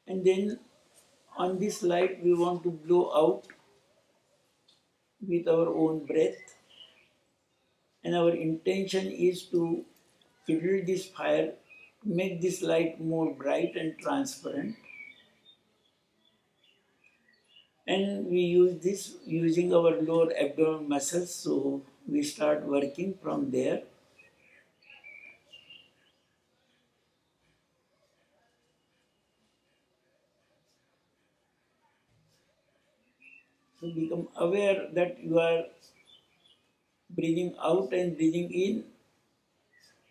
And then on this light we want to blow out with our own breath, and our intention is to fill this fire, make this light more bright and transparent. And we use this using our lower abdominal muscles, so we start working from there. So become aware that you are breathing out and breathing in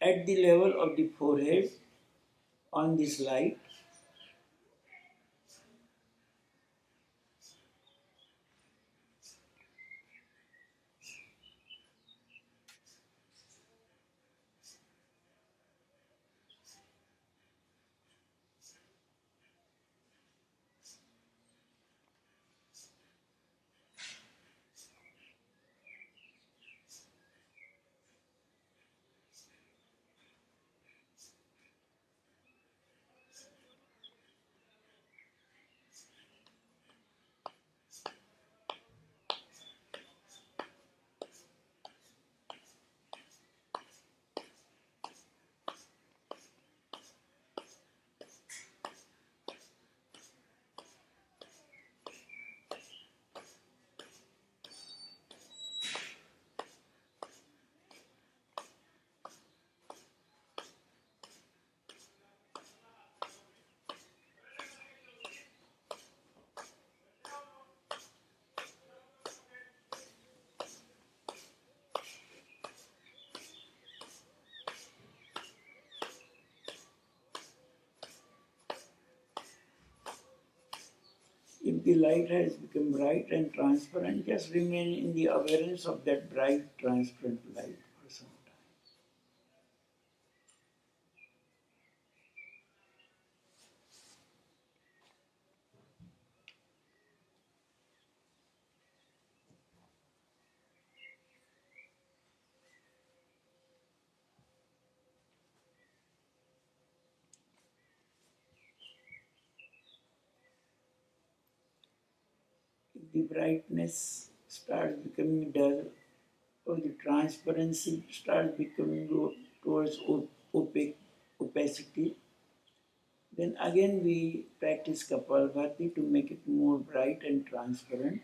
at the level of the forehead on this light. If the light has become bright and transparent, just remain in the awareness of that bright, transparent light for some time. If the brightness starts becoming dull, or the transparency starts becoming towards opacity, then again we practice Kapalbhati to make it more bright and transparent.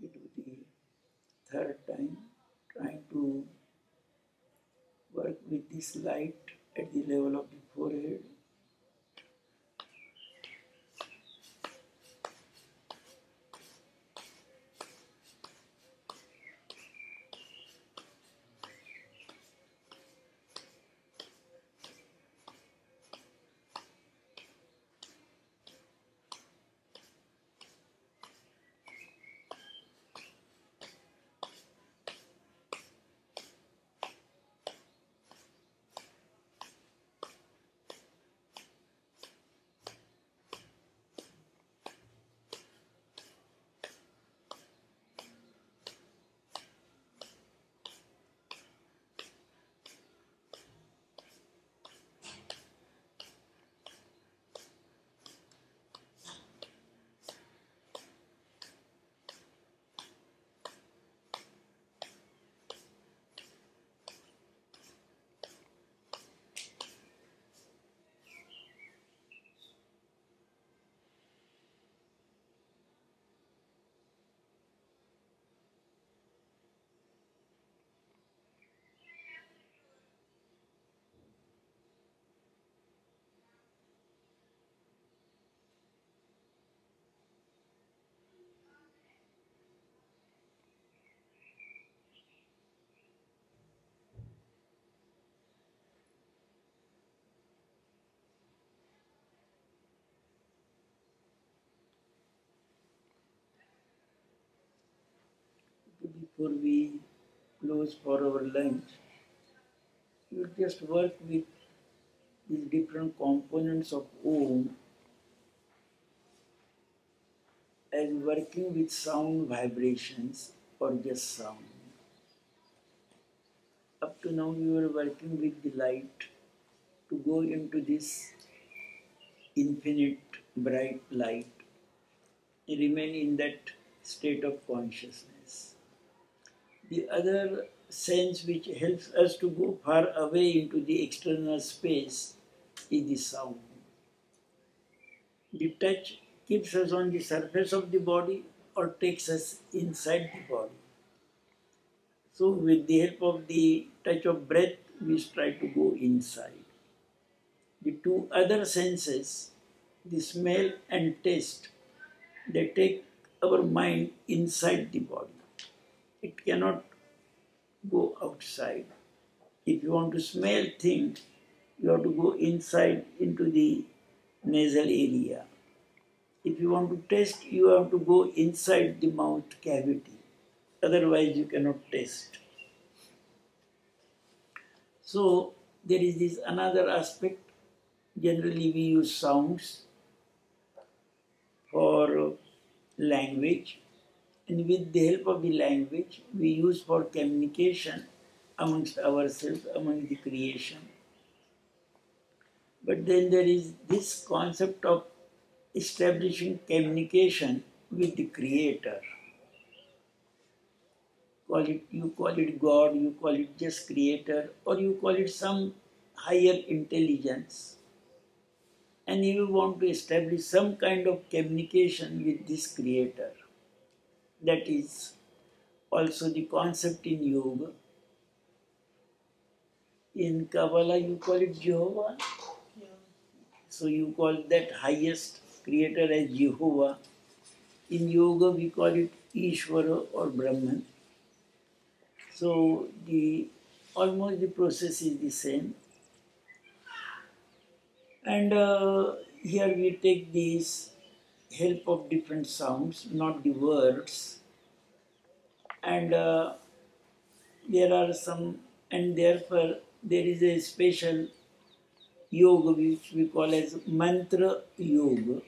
We do the third time, trying to work with this light at the level of the forehead. before we close for our lunch, you just work with these different components of Om as working with sound vibrations or just sound. Up to now we were working with the light to go into this infinite bright light and remain in that state of consciousness. The other sense which helps us to go far away into the external space is the sound. The touch keeps us on the surface of the body or takes us inside the body. So with the help of the touch of breath, we try to go inside. The two other senses, the smell and taste, they take our mind inside the body. It cannot go outside. If you want to smell things, you have to go inside into the nasal area. If you want to taste, you have to go inside the mouth cavity. Otherwise, you cannot taste. So, there is this another aspect. Generally, we use sounds for language, and with the help of the language, we use for communication amongst ourselves, among the creation. But then there is this concept of establishing communication with the Creator. You call it God, you call it just Creator, or you call it some higher intelligence. And you want to establish some kind of communication with this Creator. That is also the concept in yoga. In Kabbalah, you call it Jehovah. So you call that highest Creator as Jehovah. In yoga, we call it Ishvara or Brahman. So almost the process is the same. And here we take this help of different sounds, not the words. And there are some, and therefore there is a special yoga which we call as mantra yoga.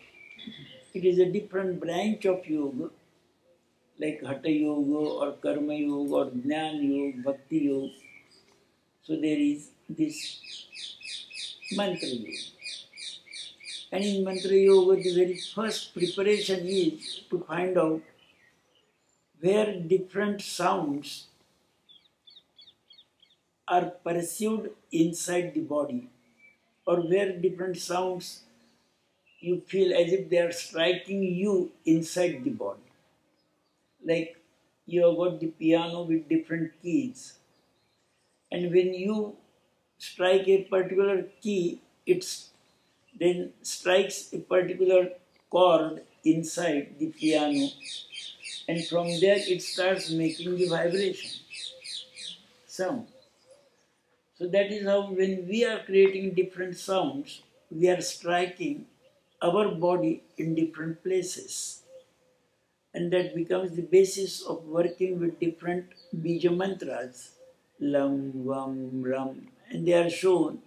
It is a different branch of yoga, like Hatha Yoga or Karma Yoga or Jnana Yoga, Bhakti Yoga. So there is this Mantra Yoga. And in Mantra Yoga, the very first preparation is to find out where different sounds are perceived inside the body, or where different sounds you feel as if they are striking you inside the body. Like you have got the piano with different keys, and when you strike a particular key, it then strikes a particular chord inside the piano, and from there it starts making the vibration, sound. So that is how when we are creating different sounds, we are striking our body in different places. And that becomes the basis of working with different bija mantras, lam, vam, ram, and they are shown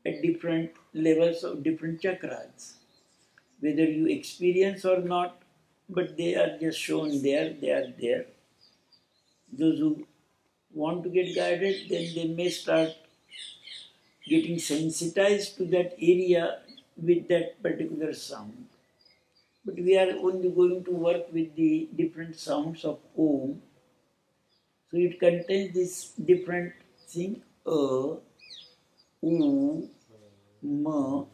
at different levels of different chakras. Whether you experience or not, but they are just shown there, they are there. Those who want to get guided, then they may start getting sensitized to that area with that particular sound. But we are only going to work with the different sounds of Om. So it contains this different thing, U, Ma,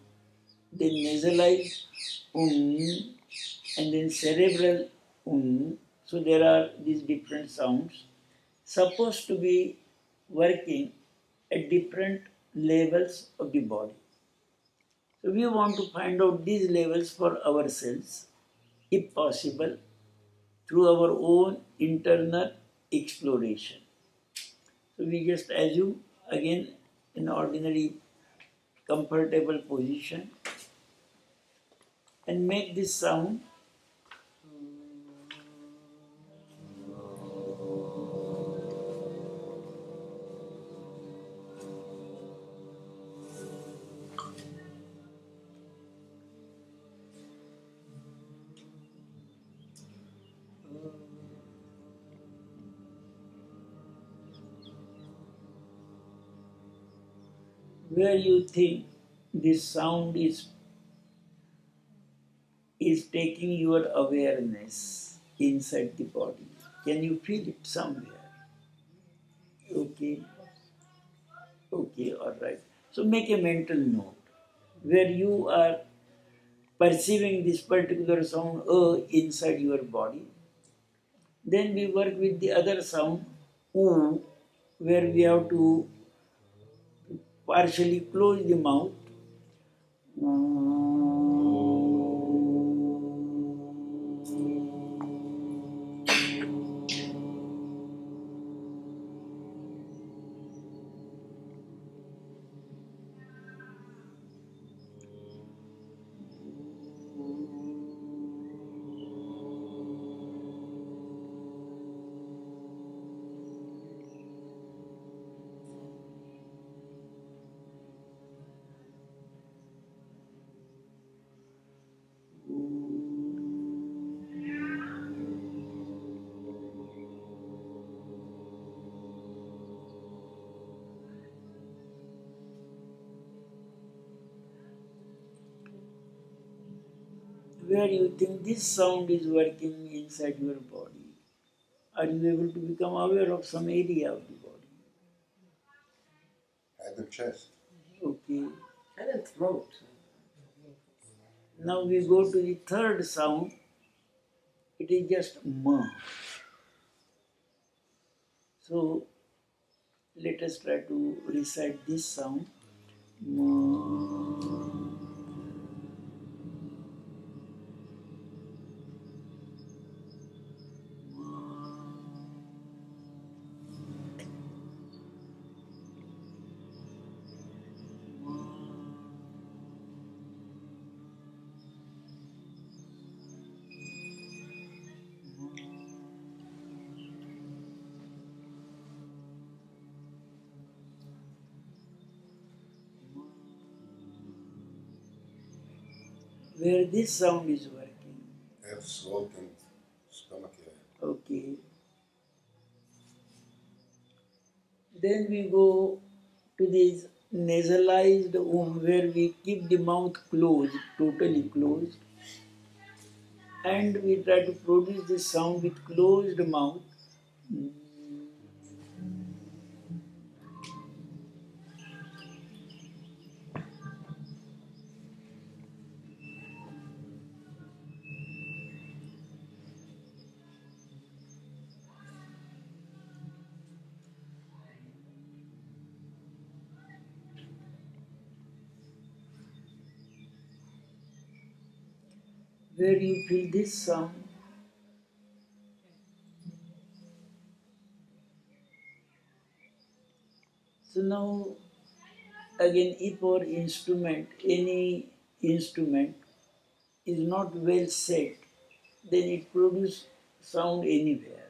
then nasalized and then cerebral So there are these different sounds supposed to be working at different levels of the body. So we want to find out these levels for ourselves, if possible, through our own internal exploration. So we just assume again an ordinary comfortable position and make this sound. where you think this sound is taking your awareness inside the body. Can you feel it somewhere? Okay, okay, all right. So make a mental note where you are perceiving this particular sound inside your body. Then we work with the other sound where we have to partially close the mouth. Where you think this sound is working inside your body. Are you able to become aware of some area of the body? Head and chest. Okay. Head and throat. Now we go to the third sound. It is just ma. So let us try to recite this sound. Ma. Where this sound is working. Head, throat, and stomach area. Okay. Then we go to this nasalized where we keep the mouth closed, totally closed, and we try to produce this sound with closed mouth. Where you feel this sound. So now again, if our instrument, any instrument is not well set, then it produces sound anywhere.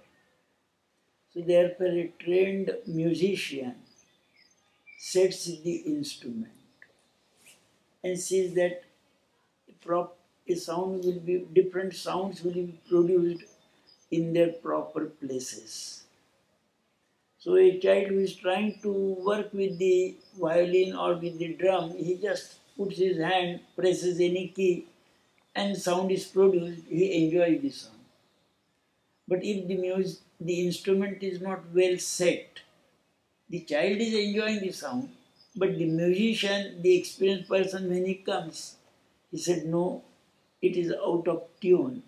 So therefore a trained musician sets the instrument and sees that a sound will be, different sounds will be produced in their proper places. So a child who is trying to work with the violin or with the drum, he just puts his hand, presses any key, and sound is produced, he enjoys the sound. But if the instrument is not well set, the child is enjoying the sound, but the musician, the experienced person, when he comes, he said, no, it is out of tune.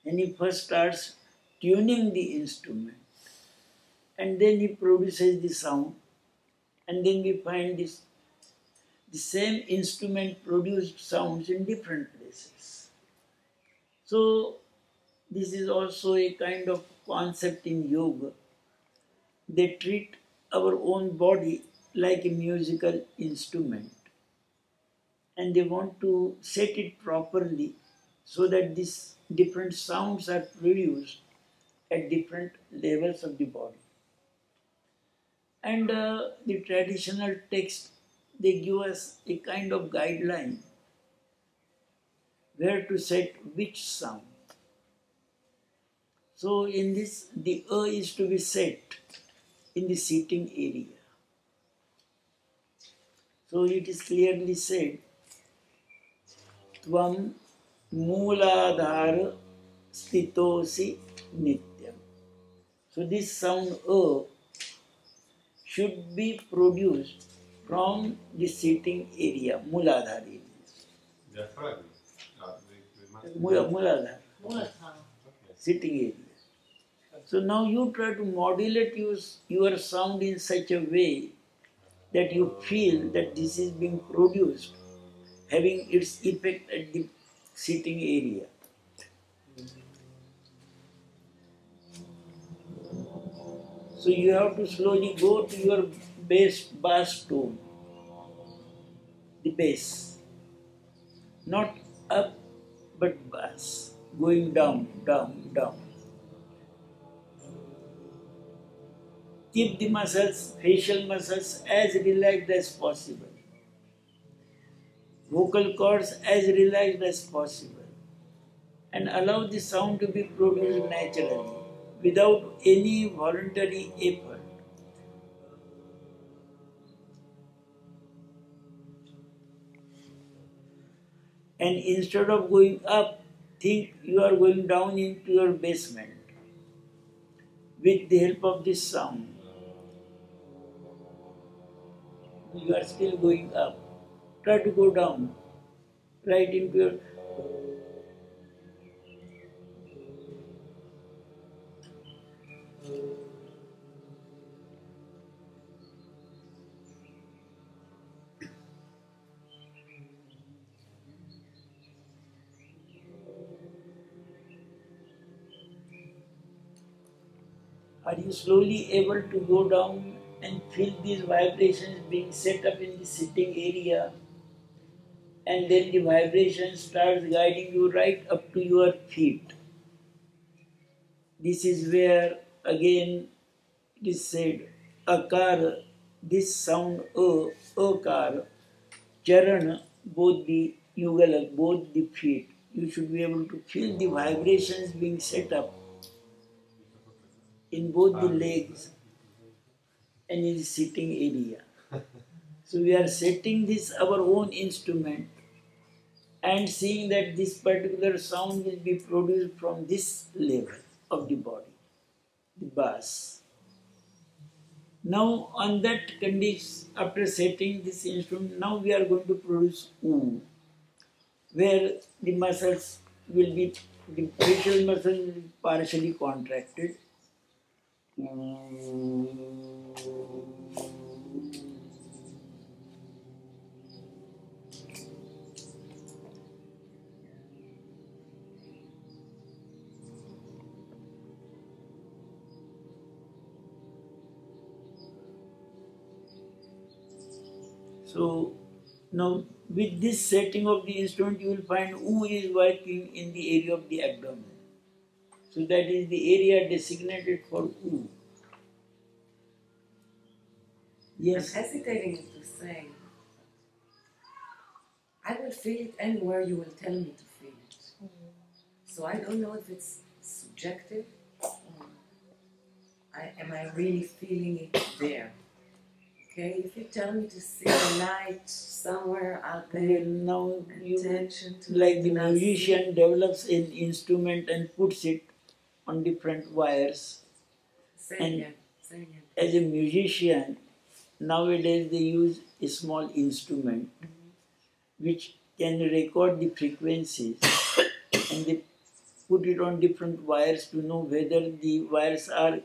And he first starts tuning the instrument. And then he produces the sound. And then we find the same instrument produced sounds in different places. So this is also a kind of concept in yoga. They treat our own body like a musical instrument. And they want to set it properly so that these different sounds are produced at different levels of the body. And the traditional text, they give us a kind of guideline where to set which sound. So in this, the is to be set in the sitting area. So it is clearly said, Tvam Mooladhara Stitosi Nityam. So this sound should be produced from the sitting area, Mooladhara area. Mooladhara, sitting area. So now you try to modulate your sound in such a way that you feel that this is being produced, having its effect at the sitting area. So you have to slowly go to your bass tone, the bass. Not up, but bass, going down, down, down. Keep the muscles, facial muscles as relaxed as possible. Vocal cords as relaxed as possible. And allow the sound to be produced naturally, without any voluntary effort. And instead of going up, think you are going down into your basement with the help of this sound. You are still going up. Try to go down, right into your... Are you slowly able to go down and feel these vibrations being set up in the sitting area? And then the vibration starts guiding you right up to your feet. This is where again it is said, akara, this sound akara, charan, both the yugalak, both the feet. You should be able to feel the vibrations being set up in both the legs and in the sitting area. So we are setting this our own instrument and seeing that this particular sound will be produced from this level of the body, the bass. Now on that condition, after setting this instrument, now we are going to produce oo, where the muscles will be, the facial muscle will be partially contracted. So now with this setting of the instrument, you will find oo is working in the area of the abdomen. So that is the area designated for oo. Yes. I'm hesitating to say. I will feel it anywhere you will tell me to feel it. So I don't know if it's subjective. Am I really feeling it there? Okay, if you tell me to see a light somewhere out there, Now you, attention to like the it, musician develops an instrument and puts it on different wires. Say And again. as a musician, nowadays they use a small instrument which can record the frequencies and they put it on different wires to know whether the wires are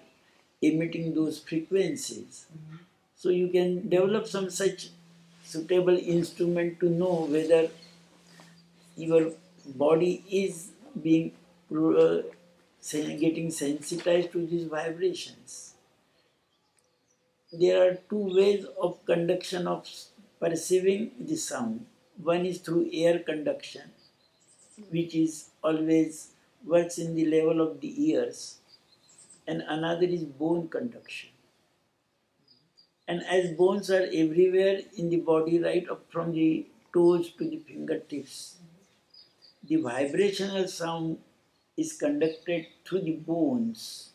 emitting those frequencies. So you can develop some such suitable instrument to know whether your body is being getting sensitized to these vibrations. There are two ways of conduction of perceiving the sound. One is through air conduction, which is always works in the level of the ears, and another is bone conduction. And as bones are everywhere in the body, right up from the toes to the fingertips, the vibrational sound is conducted through the bones.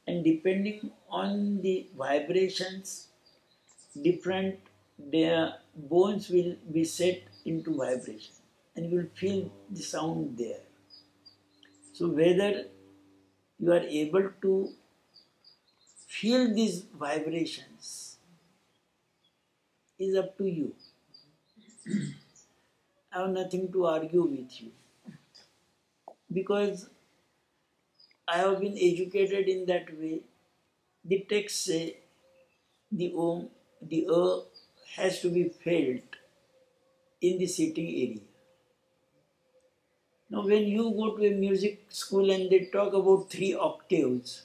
And depending on the vibrations, different their bones will be set into vibration and you will feel the sound there. So whether you are able to feel these vibrations is up to you. I have nothing to argue with you because I have been educated in that way. The texts say the Om, the has to be felt in the sitting area. Now when you go to a music school and they talk about 3 octaves,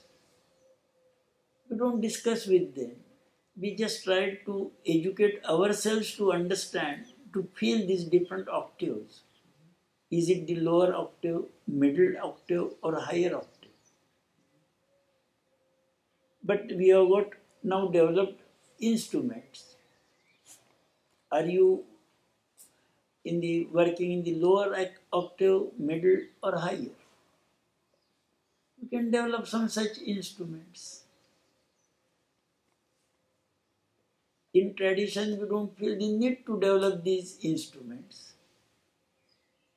we don't discuss with them. We just try to educate ourselves to understand, to feel these different octaves. Is it the lower octave, middle octave or higher octave? But we have got now developed instruments. Are you working in the lower octave, middle or higher? You can develop some such instruments. In tradition, we don't feel the need to develop these instruments.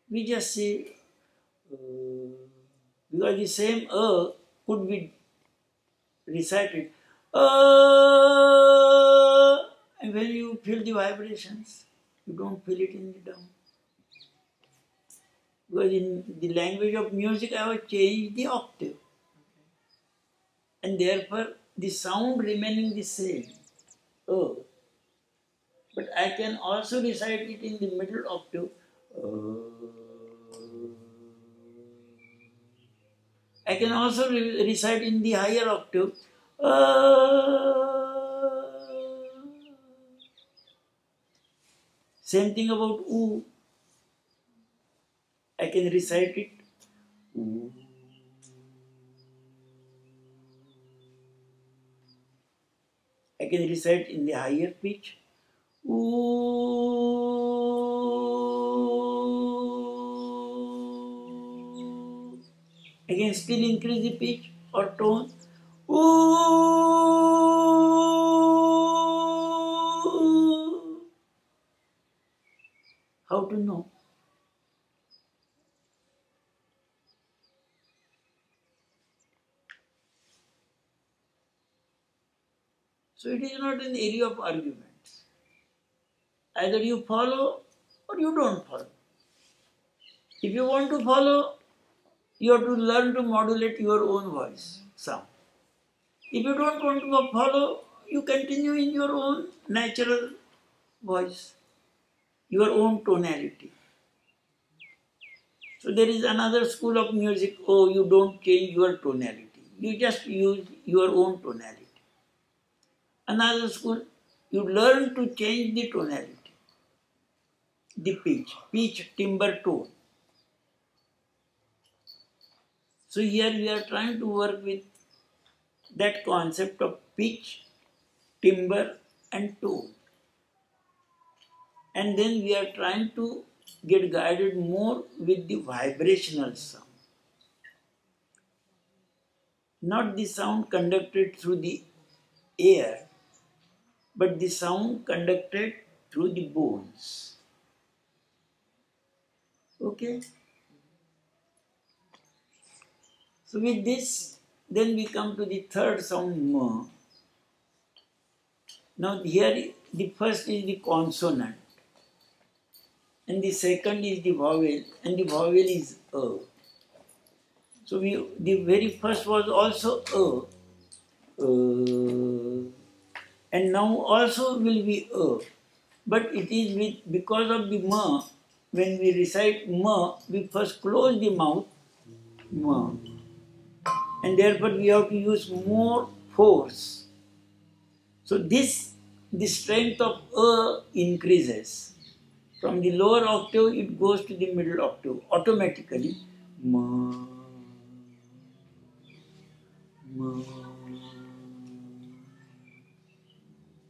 We just say, because the same could be recited, and when you feel the vibrations, you don't feel it in the down. Because in the language of music, I have changed the octave. And therefore, the sound remaining the same. But I can also recite it in the middle octave. I can also recite in the higher octave. Same thing about oo. I can recite it. Oo. I can recite in the higher pitch. Ooh. I can still increase the pitch or tone. Ooh. How to know? So it is not an area of arguments. Either you follow or you don't follow. If you want to follow, you have to learn to modulate your own voice sound. If you don't want to follow, you continue in your own natural voice, your own tonality. So there is another school of music, you don't change your tonality. You just use your own tonality. Another school, you learn to change the tonality, the pitch, timbre, tone. So here we are trying to work with that concept of pitch, timbre and tone. And then we are trying to get guided more with the vibrational sound. Not the sound conducted through the air, but the sound conducted through the bones. Okay? So with this, then we come to the third sound, ma. Now here the first is the consonant, and the second is the vowel, and the vowel is a. So the very first was also a, and now also will be a. But it is because of the ma, when we recite ma, we first close the mouth, ma. And therefore we have to use more force. So the strength of a increases. From the lower octave, it goes to the middle octave automatically. Ma, ma.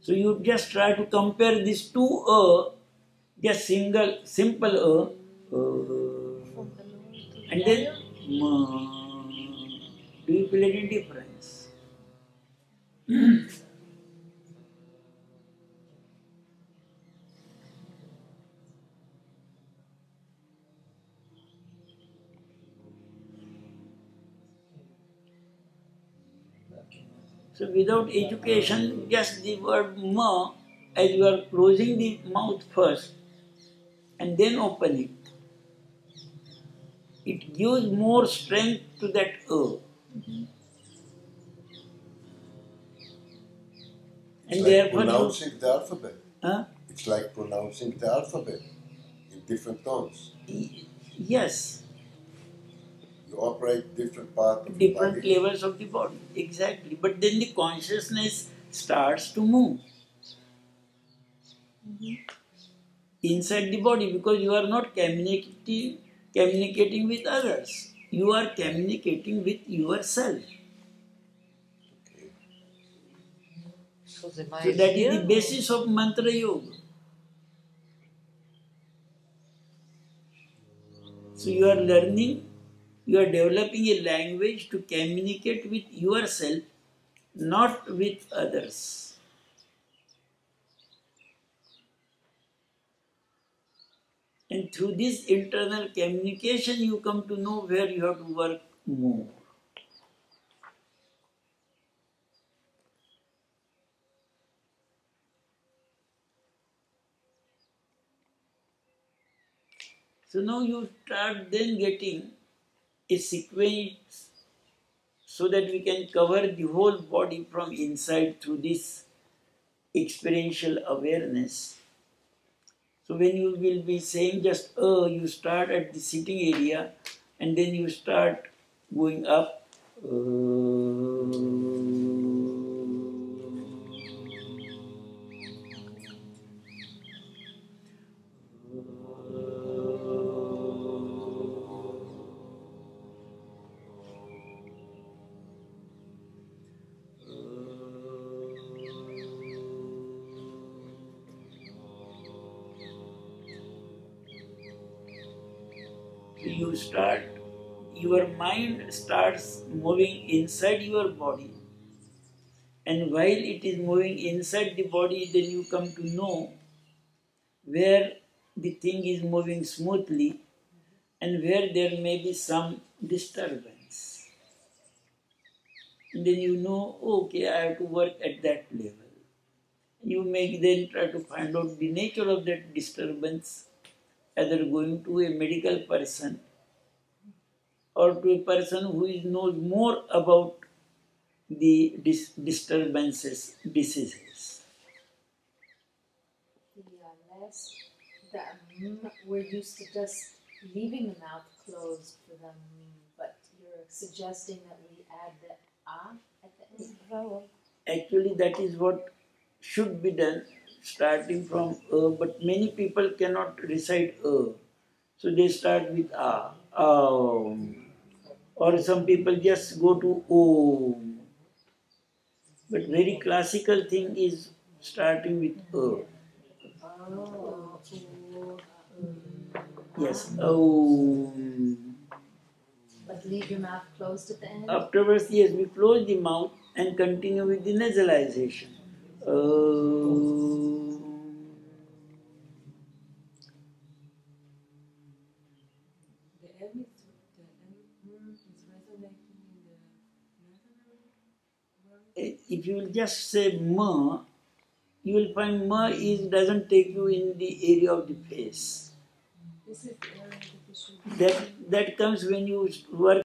So you just try to compare these two just simple and then ma. Do you feel any difference? So without education, just the word ma, as you are closing the mouth first and then opening, it gives more strength to that It's and like therefore pronouncing the alphabet. Huh? It's like pronouncing the alphabet in different tones. Yes, You operate different parts of the different body. levels of the body, exactly. But then the consciousness starts to move inside the body because you are not communicating with others. You are communicating with yourself. So So that is the basis of mantra yoga. So you are learning, you are developing a language to communicate with yourself, not with others. And through this internal communication, you come to know where you have to work more. So now you start then getting a sequence so that we can cover the whole body from inside through this experiential awareness. So when you will be saying just you start at the sitting area and then you start going up. You start, your mind starts moving inside your body, and while it is moving inside the body, then you come to know where the thing is moving smoothly and where there may be some disturbance. And then you know, okay, I have to work at that level. You may then try to find out the nature of that disturbance, either going to a medical person or to a person who knows more about the disturbances, diseases. We're used to just leaving the mouth closed for them, but you're suggesting that we add the ah at the end? Actually, that is what should be done, starting from but many people cannot recite so they start with or some people just go to om. But very classical thing is starting with yes, But leave your mouth closed at the end? Afterwards, yes, we close the mouth and continue with the nasalization. If you will just say ma, you will find ma doesn't take you in the area of the face. This is the area that you should That comes when you work